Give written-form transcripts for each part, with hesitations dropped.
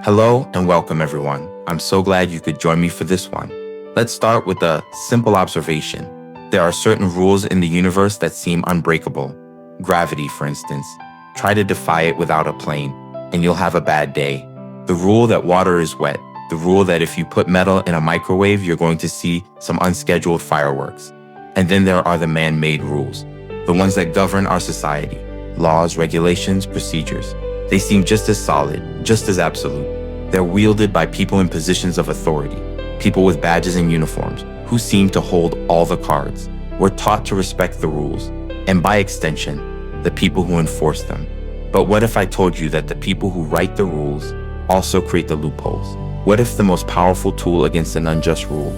Hello and welcome, everyone. I'm so glad you could join me for this one. Let's start with a simple observation. There are certain rules in the universe that seem unbreakable. Gravity, for instance. Try to defy it without a plane, and you'll have a bad day. The rule that water is wet. The rule that if you put metal in a microwave, you're going to see some unscheduled fireworks. And then there are the man-made rules, the ones that govern our society. Laws, regulations, procedures. They seem just as solid, just as absolute. They're wielded by people in positions of authority, people with badges and uniforms, who seem to hold all the cards. We're taught to respect the rules, and by extension, the people who enforce them. But what if I told you that the people who write the rules also create the loopholes? What if the most powerful tool against an unjust rule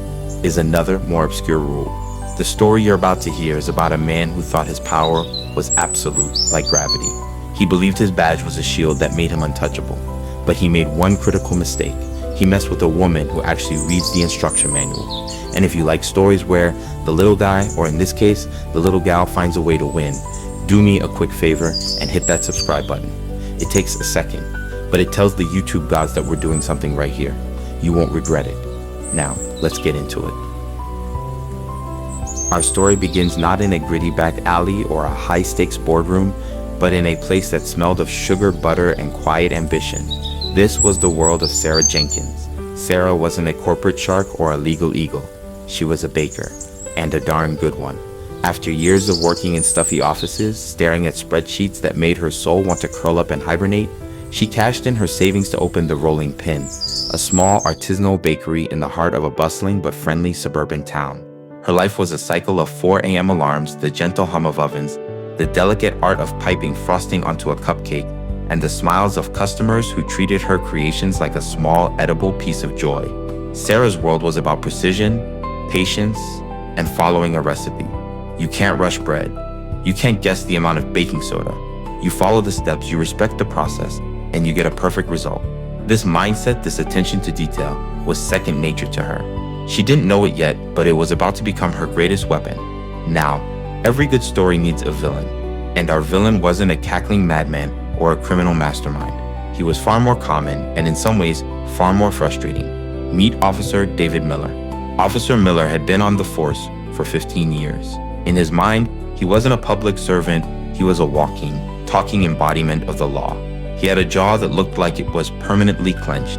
is another, more obscure rule? The story you're about to hear is about a man who thought his power was absolute, like gravity. He believed his badge was a shield that made him untouchable. But he made one critical mistake. He messed with a woman who actually reads the instruction manual. And if you like stories where the little guy, or in this case, the little gal finds a way to win, do me a quick favor and hit that subscribe button. It takes a second, but it tells the YouTube gods that we're doing something right here. You won't regret it. Now, let's get into it. Our story begins not in a gritty back alley or a high-stakes boardroom, but in a place that smelled of sugar, butter, and quiet ambition. This was the world of Sarah Jenkins. Sarah wasn't a corporate shark or a legal eagle. She was a baker, and a darn good one. After years of working in stuffy offices, staring at spreadsheets that made her soul want to curl up and hibernate, she cashed in her savings to open the Rolling Pin, a small artisanal bakery in the heart of a bustling but friendly suburban town. Her life was a cycle of 4 a.m. alarms, the gentle hum of ovens, the delicate art of piping frosting onto a cupcake, and the smiles of customers who treated her creations like a small, edible piece of joy. Sarah's world was about precision, patience, and following a recipe. You can't rush bread. You can't guess the amount of baking soda. You follow the steps, you respect the process, and you get a perfect result. This mindset, this attention to detail, was second nature to her. She didn't know it yet, but it was about to become her greatest weapon. Now, every good story needs a villain, and our villain wasn't a cackling madman or a criminal mastermind. He was far more common, and in some ways, far more frustrating. Meet Officer David Miller. Officer Miller had been on the force for 15 years. In his mind, he wasn't a public servant, he was a walking, talking embodiment of the law. He had a jaw that looked like it was permanently clenched,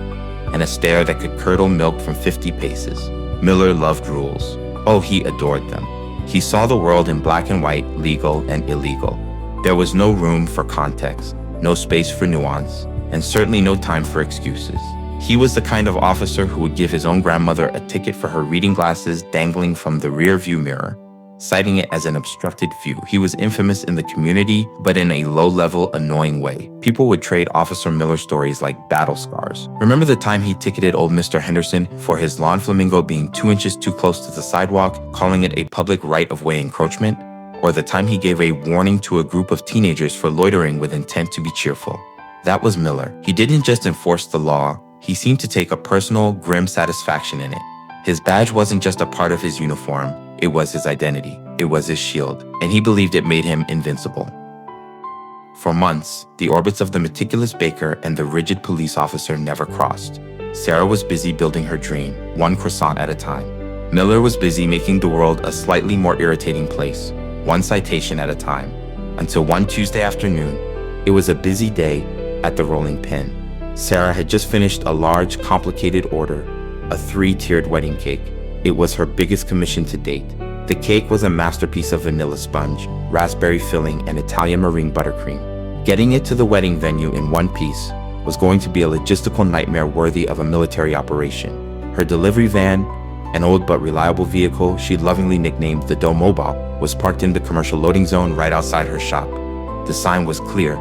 and a stare that could curdle milk from 50 paces. Miller loved rules. Oh, he adored them. He saw the world in black and white, legal and illegal. There was no room for context, no space for nuance, and certainly no time for excuses. He was the kind of officer who would give his own grandmother a ticket for her reading glasses dangling from the rear view mirror, citing it as an obstructed view. He was infamous in the community, but in a low-level, annoying way. People would trade Officer Miller stories like battle scars. Remember the time he ticketed old Mr. Henderson for his lawn flamingo being 2 inches too close to the sidewalk, calling it a public right-of-way encroachment? Or the time he gave a warning to a group of teenagers for loitering with intent to be cheerful? That was Miller. He didn't just enforce the law, he seemed to take a personal, grim satisfaction in it. His badge wasn't just a part of his uniform, it was his identity, it was his shield, and he believed it made him invincible. For months, the orbits of the meticulous baker and the rigid police officer never crossed. Sarah was busy building her dream, one croissant at a time. Miller was busy making the world a slightly more irritating place, one citation at a time, until one Tuesday afternoon, it was a busy day at the Rolling Pin. Sarah had just finished a large, complicated order, a 3-tiered wedding cake. It was her biggest commission to date. The cake was a masterpiece of vanilla sponge, raspberry filling, and Italian meringue buttercream. Getting it to the wedding venue in one piece was going to be a logistical nightmare worthy of a military operation. Her delivery van, an old but reliable vehicle she'd lovingly nicknamed the Doe Mobile, was parked in the commercial loading zone right outside her shop. The sign was clear: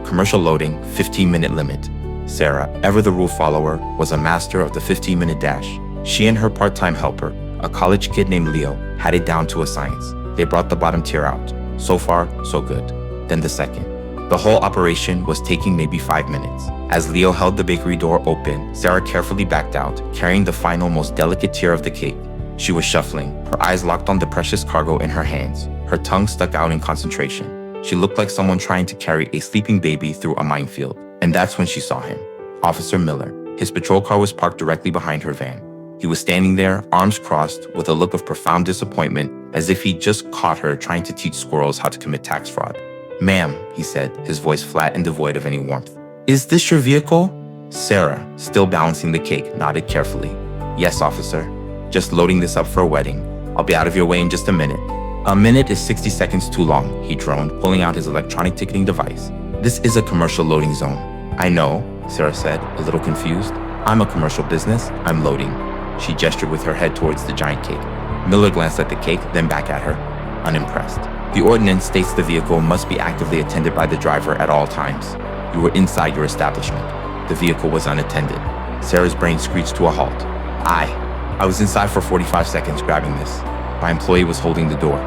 commercial loading, 15-minute limit. Sarah, ever the rule follower, was a master of the 15-minute dash. She and her part-time helper, a college kid named Leo, had it down to a science. They brought the bottom tier out. So far, so good. Then the second. The whole operation was taking maybe 5 minutes. As Leo held the bakery door open, Sarah carefully backed out, carrying the final, most delicate tier of the cake. She was shuffling, her eyes locked on the precious cargo in her hands, her tongue stuck out in concentration. She looked like someone trying to carry a sleeping baby through a minefield. And that's when she saw him. Officer Miller. His patrol car was parked directly behind her van. He was standing there, arms crossed, with a look of profound disappointment, as if he'd just caught her trying to teach squirrels how to commit tax fraud. "Ma'am," he said, his voice flat and devoid of any warmth. "Is this your vehicle?" Sarah, still balancing the cake, nodded carefully. "Yes, officer. Just loading this up for a wedding. I'll be out of your way in just a minute." "A minute is 60 seconds too long," he droned, pulling out his electronic ticketing device. "This is a commercial loading zone." "I know," Sarah said, a little confused. "I'm a commercial business. I'm loading." She gestured with her head towards the giant cake. Miller glanced at the cake, then back at her, unimpressed. "The ordinance states the vehicle must be actively attended by the driver at all times. You were inside your establishment. The vehicle was unattended." Sarah's brain screeched to a halt. I was inside for 45 seconds grabbing this. My employee was holding the door."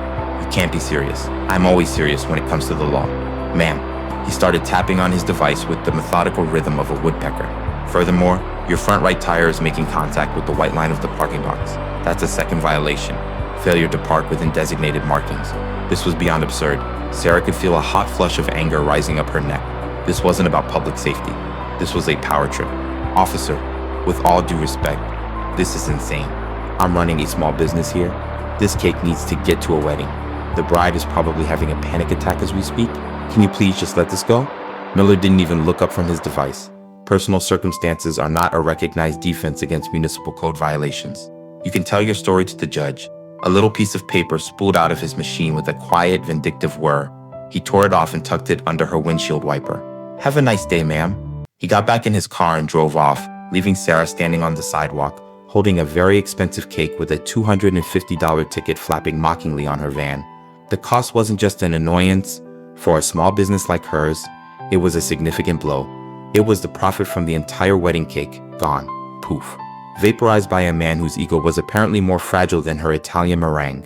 "You can't be serious." "I'm always serious when it comes to the law." "Ma'am." He started tapping on his device with the methodical rhythm of a woodpecker. "Furthermore, your front right tire is making contact with the white line of the parking box. That's a second violation. Failure to park within designated markings." This was beyond absurd. Sarah could feel a hot flush of anger rising up her neck. This wasn't about public safety. This was a power trip. "Officer, with all due respect, this is insane. I'm running a small business here. This cake needs to get to a wedding. The bride is probably having a panic attack as we speak. Can you please just let this go?" Miller didn't even look up from his device. Personal circumstances are not a recognized defense against municipal code violations. You can tell your story to the judge. A little piece of paper spooled out of his machine with a quiet, vindictive whir. He tore it off and tucked it under her windshield wiper. "Have a nice day, ma'am." He got back in his car and drove off, leaving Sarah standing on the sidewalk, holding a very expensive cake with a $250 ticket flapping mockingly on her van. The cost wasn't just an annoyance. For a small business like hers, it was a significant blow. It was the profit from the entire wedding cake, gone, poof, vaporized by a man whose ego was apparently more fragile than her Italian meringue.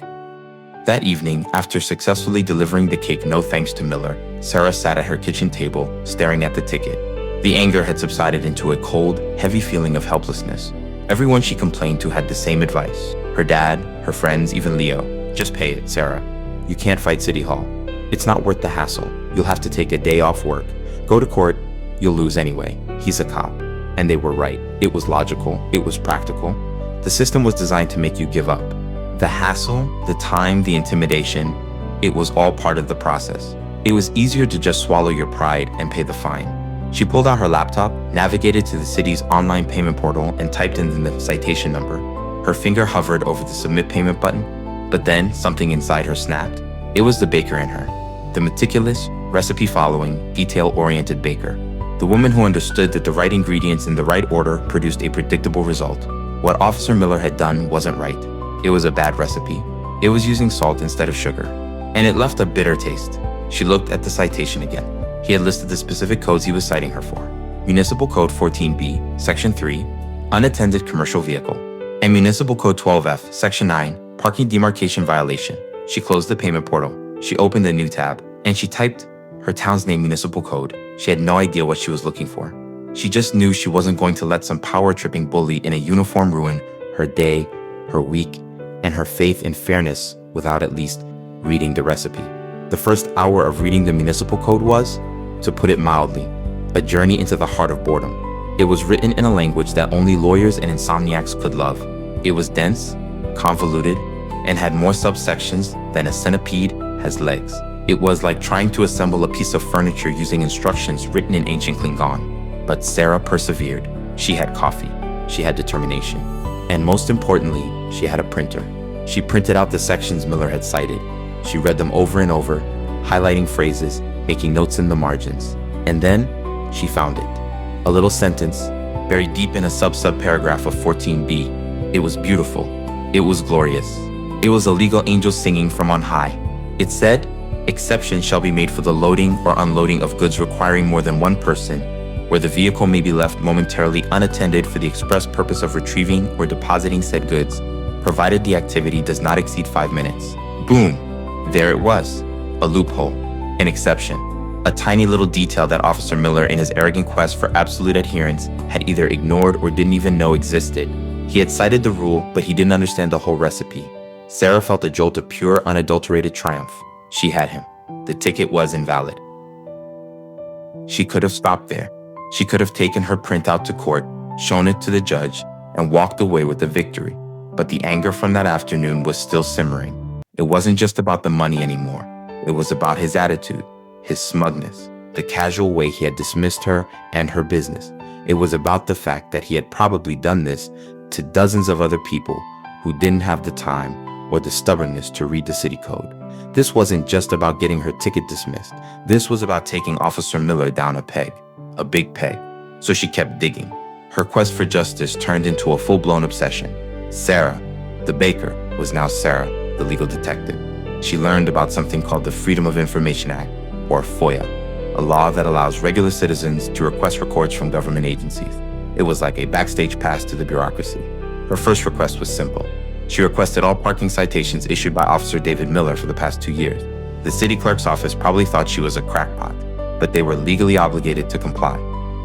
That evening, after successfully delivering the cake no thanks to Miller, Sarah sat at her kitchen table, staring at the ticket. The anger had subsided into a cold, heavy feeling of helplessness. Everyone she complained to had the same advice. Her dad, her friends, even Leo. "Just pay it, Sarah. You can't fight City Hall. It's not worth the hassle. You'll have to take a day off work. Go to court. You'll lose anyway. He's a cop." And they were right. It was logical. It was practical. The system was designed to make you give up. The hassle, the time, the intimidation, it was all part of the process. It was easier to just swallow your pride and pay the fine. She pulled out her laptop, navigated to the city's online payment portal, and typed in the citation number. Her finger hovered over the submit payment button, but then something inside her snapped. It was the baker in her. The meticulous, recipe-following, detail-oriented baker. The woman who understood that the right ingredients in the right order produced a predictable result. What Officer Miller had done wasn't right. It was a bad recipe. It was using salt instead of sugar. And it left a bitter taste. She looked at the citation again. He had listed the specific codes he was citing her for. Municipal Code 14B, Section 3, Unattended Commercial Vehicle, and Municipal Code 12F, Section 9, Parking Demarcation Violation. She closed the payment portal. She opened a new tab, and she typed her town's name municipal code. She had no idea what she was looking for. She just knew she wasn't going to let some power-tripping bully in a uniform ruin her day, her week, and her faith in fairness without at least reading the recipe. The first hour of reading the municipal code was, to put it mildly, a journey into the heart of boredom. It was written in a language that only lawyers and insomniacs could love. It was dense, convoluted, and had more subsections than a centipede has legs. It was like trying to assemble a piece of furniture using instructions written in ancient Klingon. But Sarah persevered. She had coffee. She had determination. And most importantly, she had a printer. She printed out the sections Miller had cited. She read them over and over, highlighting phrases, making notes in the margins. And then, she found it. A little sentence, buried deep in a sub-paragraph of 14B. It was beautiful. It was glorious. It was a legal angel singing from on high. It said, "Exception shall be made for the loading or unloading of goods requiring more than one person, where the vehicle may be left momentarily unattended for the express purpose of retrieving or depositing said goods, provided the activity does not exceed 5 minutes." Boom! There it was. A loophole. An exception. A tiny little detail that Officer Miller, in his arrogant quest for absolute adherence, had either ignored or didn't even know existed. He had cited the rule, but he didn't understand the whole recipe. Sarah felt a jolt of pure, unadulterated triumph. She had him. The ticket was invalid. She could have stopped there. She could have taken her printout to court. shown it to the judge, and walked away with the victory. But the anger from that afternoon was still simmering. It wasn't just about the money anymore. It was about his attitude, his smugness, the casual way he had dismissed her and her business. It was about the fact that he had probably done this to dozens of other people who didn't have the time or the stubbornness to read the city code. This wasn't just about getting her ticket dismissed. This was about taking Officer Miller down a peg, a big peg. So she kept digging. Her quest for justice turned into a full-blown obsession. Sarah, the baker, was now Sarah, the legal detective. She learned about something called the Freedom of Information Act, or FOIA, a law that allows regular citizens to request records from government agencies. It was like a backstage pass to the bureaucracy. Her first request was simple. She requested all parking citations issued by Officer David Miller for the past 2 years. The city clerk's office probably thought she was a crackpot, but they were legally obligated to comply.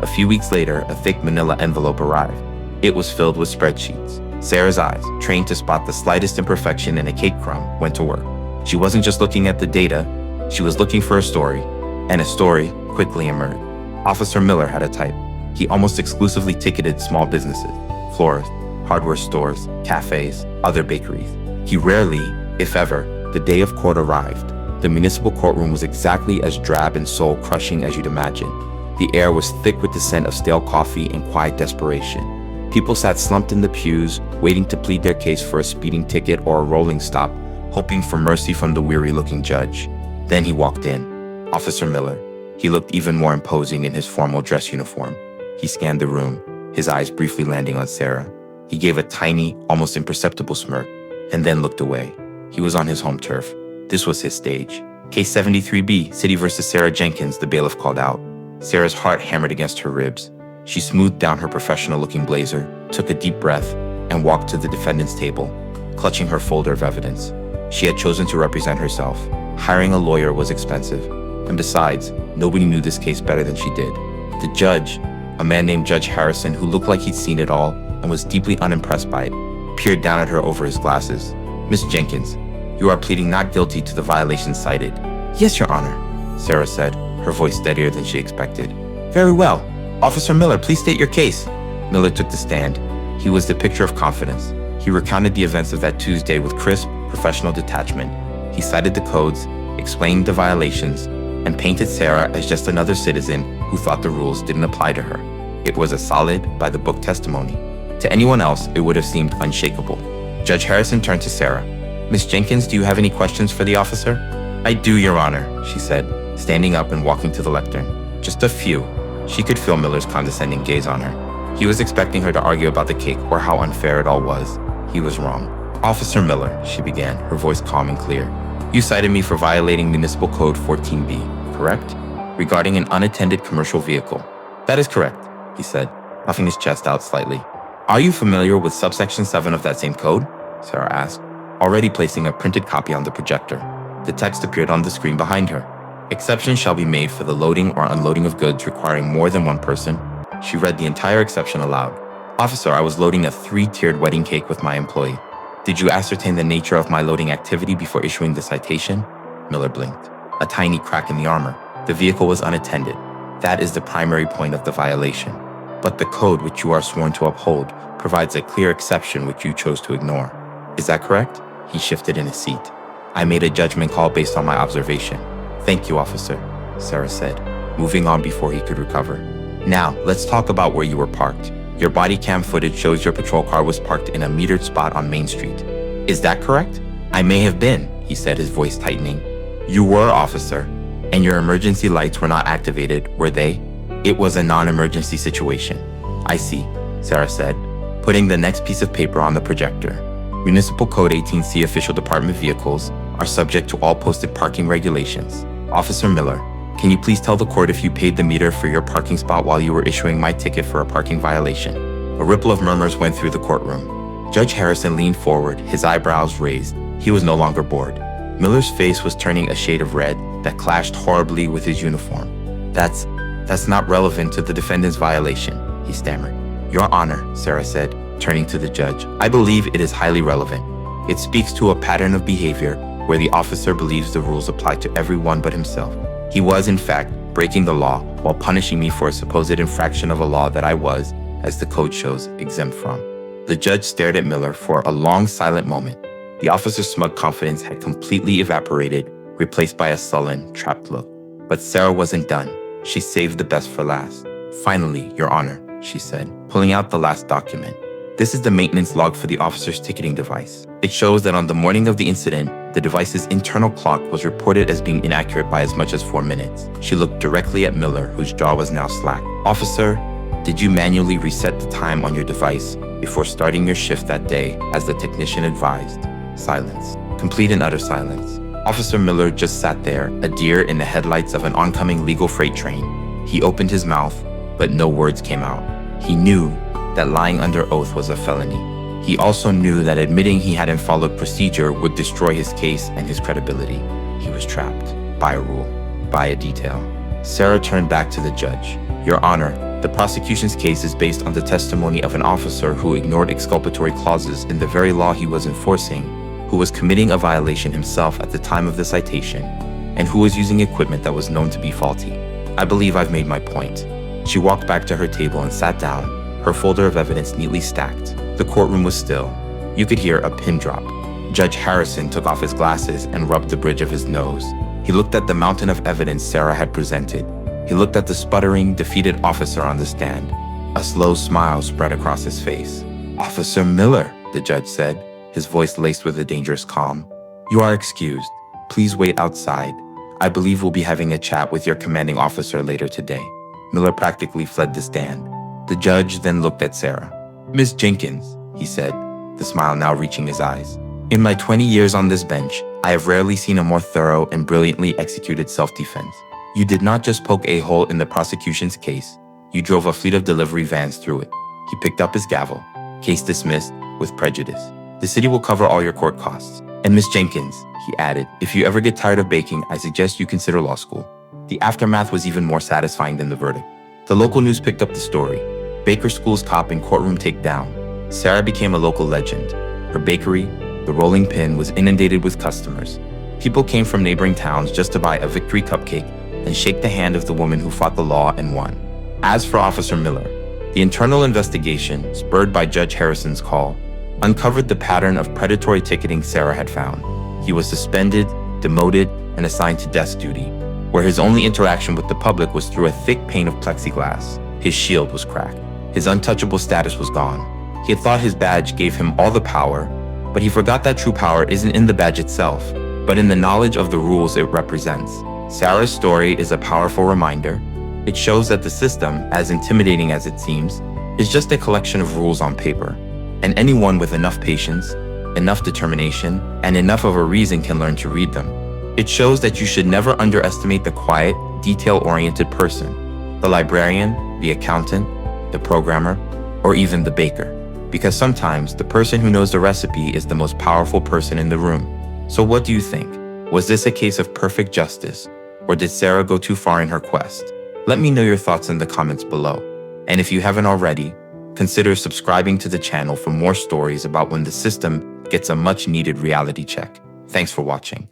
A few weeks later, a thick manila envelope arrived. It was filled with spreadsheets. Sarah's eyes, trained to spot the slightest imperfection in a cake crumb, went to work. She wasn't just looking at the data, she was looking for a story, and a story quickly emerged. Officer Miller had a type. He almost exclusively ticketed small businesses, florists, hardware stores, cafes, other bakeries. He rarely, if ever, the day of court arrived. The municipal courtroom was exactly as drab and soul-crushing as you'd imagine. The air was thick with the scent of stale coffee and quiet desperation. People sat slumped in the pews, waiting to plead their case for a speeding ticket or a rolling stop, hoping for mercy from the weary-looking judge. Then he walked in. Officer Miller. He looked even more imposing in his formal dress uniform. He scanned the room, his eyes briefly landing on Sarah. He gave a tiny, almost imperceptible smirk, and then looked away. He was on his home turf. This was his stage. Case 73B, City versus Sarah Jenkins, the bailiff called out. Sarah's heart hammered against her ribs. She smoothed down her professional-looking blazer, took a deep breath, and walked to the defendant's table, clutching her folder of evidence. She had chosen to represent herself. Hiring a lawyer was expensive, and besides, nobody knew this case better than she did. The judge, a man named Judge Harrison who looked like he'd seen it all and was deeply unimpressed by it, peered down at her over his glasses. Miss Jenkins, you are pleading not guilty to the violations cited. Yes, Your Honor, Sarah said, her voice steadier than she expected. Very well. Officer Miller, please state your case. Miller took the stand. He was the picture of confidence. He recounted the events of that Tuesday with crisp, professional detachment. He cited the codes, explained the violations, and painted Sarah as just another citizen who thought the rules didn't apply to her. It was a solid, by-the-book testimony. To anyone else, it would have seemed unshakable. Judge Harrison turned to Sarah. Miss Jenkins, do you have any questions for the officer? I do, Your Honor, she said, standing up and walking to the lectern. Just a few. She could feel Miller's condescending gaze on her. He was expecting her to argue about the cake or how unfair it all was. He was wrong. Officer Miller, she began, her voice calm and clear. You cited me for violating Municipal Code 14B, correct? Regarding an unattended commercial vehicle. That is correct, he said, puffing his chest out slightly. Are you familiar with subsection 7 of that same code? Sarah asked, already placing a printed copy on the projector. The text appeared on the screen behind her. Exception shall be made for the loading or unloading of goods requiring more than one person. She read the entire exception aloud. Officer, I was loading a 3-tiered wedding cake with my employee. Did you ascertain the nature of my loading activity before issuing the citation? Miller blinked. A tiny crack in the armor. The vehicle was unattended. That is the primary point of the violation. But the code which you are sworn to uphold provides a clear exception which you chose to ignore. Is that correct? He shifted in his seat. I made a judgment call based on my observation. Thank you, officer, Sarah said, moving on before he could recover. Now, let's talk about where you were parked. Your body cam footage shows your patrol car was parked in a metered spot on Main Street. Is that correct? I may have been, he said, his voice tightening. You were, officer, and your emergency lights were not activated, were they? It was a non-emergency situation. I see, Sarah said, putting the next piece of paper on the projector. Municipal Code 18C official department vehicles are subject to all posted parking regulations. Officer Miller, can you please tell the court if you paid the meter for your parking spot while you were issuing my ticket for a parking violation? A ripple of murmurs went through the courtroom. Judge Harrison leaned forward, his eyebrows raised. He was no longer bored. Miller's face was turning a shade of red that clashed horribly with his uniform. That's not relevant to the defendant's violation, he stammered. Your Honor, Sarah said, turning to the judge, I believe it is highly relevant. It speaks to a pattern of behavior where the officer believes the rules apply to everyone but himself. He was, in fact, breaking the law while punishing me for a supposed infraction of a law that I was, as the code shows, exempt from. The judge stared at Miller for a long, silent moment. The officer's smug confidence had completely evaporated, replaced by a sullen, trapped look. But Sarah wasn't done. She saved the best for last. "Finally, Your Honor," she said, pulling out the last document. "This is the maintenance log for the officer's ticketing device. It shows that on the morning of the incident, the device's internal clock was reported as being inaccurate by as much as 4 minutes." She looked directly at Miller, whose jaw was now slack. "Officer, did you manually reset the time on your device before starting your shift that day, as the technician advised?" Silence. Complete and utter silence. Officer Miller just sat there, a deer in the headlights of an oncoming legal freight train. He opened his mouth, but no words came out. He knew that lying under oath was a felony. He also knew that admitting he hadn't followed procedure would destroy his case and his credibility. He was trapped by a rule, by a detail. Sarah turned back to the judge. "Your Honor, the prosecution's case is based on the testimony of an officer who ignored exculpatory clauses in the very law he was enforcing, who was committing a violation himself at the time of the citation, and who was using equipment that was known to be faulty. I believe I've made my point." She walked back to her table and sat down, her folder of evidence neatly stacked. The courtroom was still. You could hear a pin drop. Judge Harrison took off his glasses and rubbed the bridge of his nose. He looked at the mountain of evidence Sarah had presented. He looked at the sputtering, defeated officer on the stand. A slow smile spread across his face. "Officer Miller," the judge said, his voice laced with a dangerous calm. "You are excused. Please wait outside. I believe we'll be having a chat with your commanding officer later today." Miller practically fled the stand. The judge then looked at Sarah. "Miss Jenkins," he said, the smile now reaching his eyes. "In my 20 years on this bench, I have rarely seen a more thorough and brilliantly executed self-defense. You did not just poke a hole in the prosecution's case. You drove a fleet of delivery vans through it." He picked up his gavel. "Case dismissed with prejudice. The city will cover all your court costs. And Miss Jenkins," he added, "if you ever get tired of baking, I suggest you consider law school." The aftermath was even more satisfying than the verdict. The local news picked up the story. Baker School's cop in Courtroom Takedown. Sarah became a local legend. Her bakery, the Rolling Pin, was inundated with customers. People came from neighboring towns just to buy a victory cupcake and shake the hand of the woman who fought the law and won. As for Officer Miller, the internal investigation, spurred by Judge Harrison's call, uncovered the pattern of predatory ticketing Sarah had found. He was suspended, demoted, and assigned to desk duty, where his only interaction with the public was through a thick pane of plexiglass. His shield was cracked. His untouchable status was gone. He had thought his badge gave him all the power, but he forgot that true power isn't in the badge itself, but in the knowledge of the rules it represents. Sarah's story is a powerful reminder. It shows that the system, as intimidating as it seems, is just a collection of rules on paper, and anyone with enough patience, enough determination, and enough of a reason can learn to read them. It shows that you should never underestimate the quiet, detail-oriented person, the librarian, the accountant, the programmer, or even the baker. Because sometimes the person who knows the recipe is the most powerful person in the room. So what do you think? Was this a case of perfect justice, or did Sarah go too far in her quest? Let me know your thoughts in the comments below. And if you haven't already, consider subscribing to the channel for more stories about when the system gets a much-needed reality check. Thanks for watching.